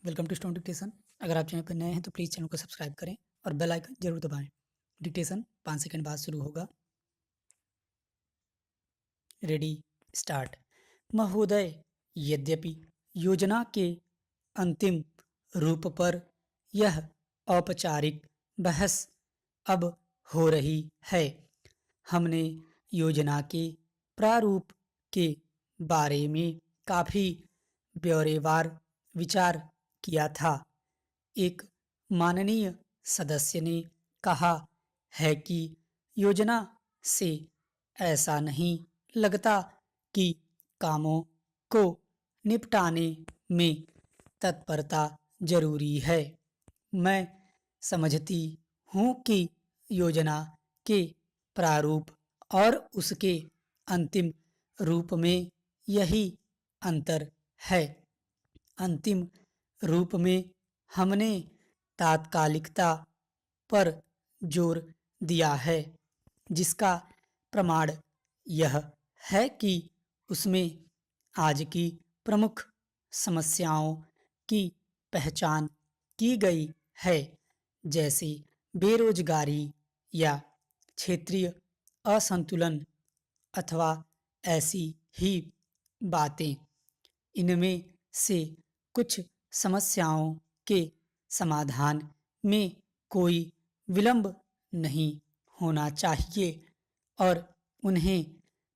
Welcome to stone dictation. अगर आप channel पर नए हैं तो प्लीज़ चैनल को सब्सक्राइब करें और बेल आइकन जरूर दबाएं। डिक्टेशन 5 सेकंड बाद शुरू होगा। Ready, start. महोदय, यद्यपि योजना के अंतिम रूप पर यह औपचारिक बहस अब हो रही है, हमने योजना के प्रारूप के बारे में काफ़ी ब्यौरेवार विचार किया था। एक माननीय सदस्य ने कहा है कि योजना से ऐसा नहीं लगता कि कामों को निपटाने में तत्परता जरूरी है। मैं समझती हूँ कि योजना के प्रारूप और उसके अंतिम रूप में यही अंतर है। अंतिम रूप में हमने तात्कालिकता पर जोर दिया है, जिसका प्रमाण यह है कि उसमें आज की प्रमुख समस्याओं की पहचान की गई है, जैसे बेरोजगारी या क्षेत्रीय असंतुलन अथवा ऐसी ही बातें। इनमें से कुछ समस्याओं के समाधान में कोई विलंब नहीं होना चाहिए और उन्हें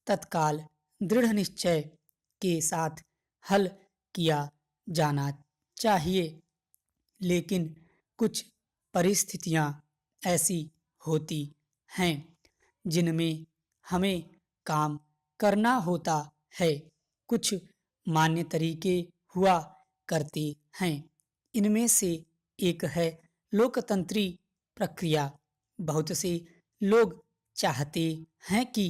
तत्काल दृढ़ निश्चय के साथ हल किया जाना चाहिए। लेकिन कुछ परिस्थितियां ऐसी होती हैं जिनमें हमें काम करना होता है। कुछ मान्य तरीके हुआ करते हैं। इनमें से एक है लोकतंत्री प्रक्रिया। बहुत से लोग चाहते हैं कि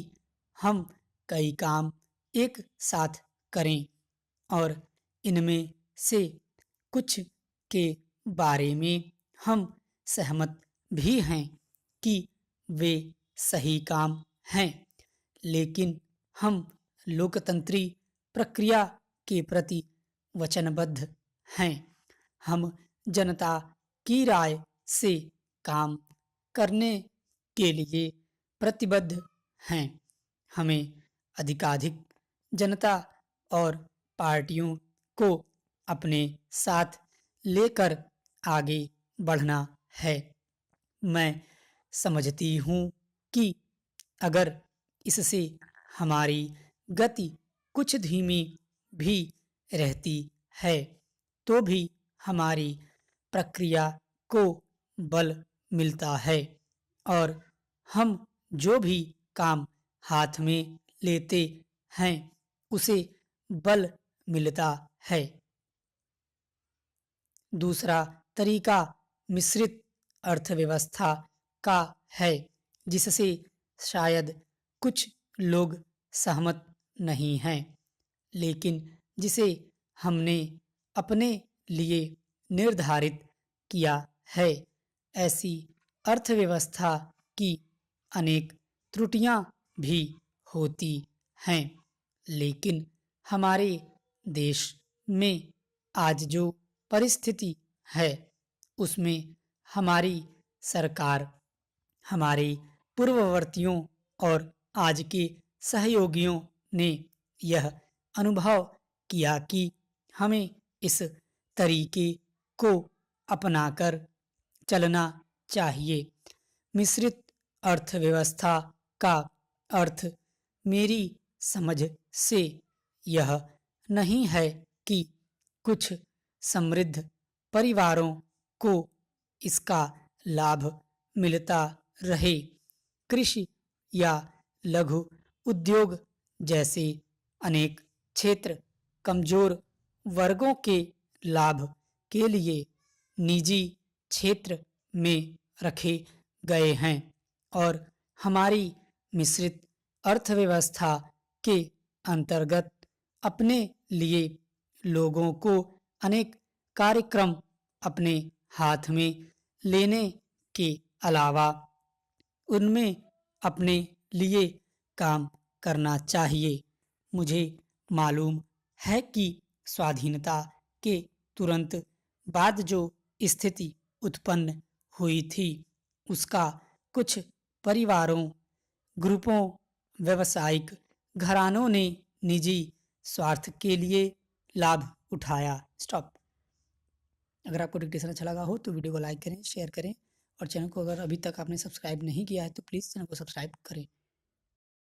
हम कई काम एक साथ करें और इनमें से कुछ के बारे में हम सहमत भी हैं कि वे सही काम हैं, लेकिन हम लोकतंत्री प्रक्रिया के प्रति वचनबद्ध हैं। हम जनता की राय से काम करने के लिए प्रतिबद्ध हैं। हमें अधिकाधिक जनता और पार्टियों को अपने साथ लेकर आगे बढ़ना है। मैं समझती हूँ कि अगर इससे हमारी गति कुछ धीमी भी रहती है, तो भी हमारी प्रक्रिया को बल मिलता है और हम जो भी काम हाथ में लेते हैं, उसे बल मिलता है। दूसरा तरीका मिश्रित अर्थव्यवस्था का है, जिससे शायद कुछ लोग सहमत नहीं हैं, लेकिन जिसे हमने अपने लिए निर्धारित किया है। ऐसी अर्थव्यवस्था की अनेक त्रुटियां भी होती हैं, लेकिन हमारे देश में आज जो परिस्थिति है, उसमें हमारी सरकार हमारे पूर्ववर्तियों और आज के सहयोगियों ने यह अनुभव किया कि हमें इस तरीके को अपनाकर चलना चाहिए। मिश्रित अर्थव्यवस्था का अर्थ मेरी समझ से यह नहीं है कि कुछ समृद्ध परिवारों को इसका लाभ मिलता रहे। कृषि या लघु उद्योग जैसे अनेक क्षेत्र कमजोर वर्गों के लाभ के लिए निजी क्षेत्र में रखे गए हैं और हमारी मिश्रित अर्थव्यवस्था के अंतर्गत अपने लिए लोगों को अनेक कार्यक्रम अपने हाथ में लेने के अलावा उनमें अपने लिए काम करना चाहिए। मुझे मालूम है कि स्वाधीनता के तुरंत बाद जो स्थिति उत्पन्न हुई थी उसका कुछ परिवारों, ग्रुपों, व्यावसायिक घरानों ने निजी स्वार्थ के लिए लाभ उठाया। स्टॉप। अगर आपको डिक्टेशन अच्छा लगा हो तो वीडियो को लाइक करें, शेयर करें और चैनल को अगर अभी तक आपने सब्सक्राइब नहीं किया है तो प्लीज़ चैनल को सब्सक्राइब करें।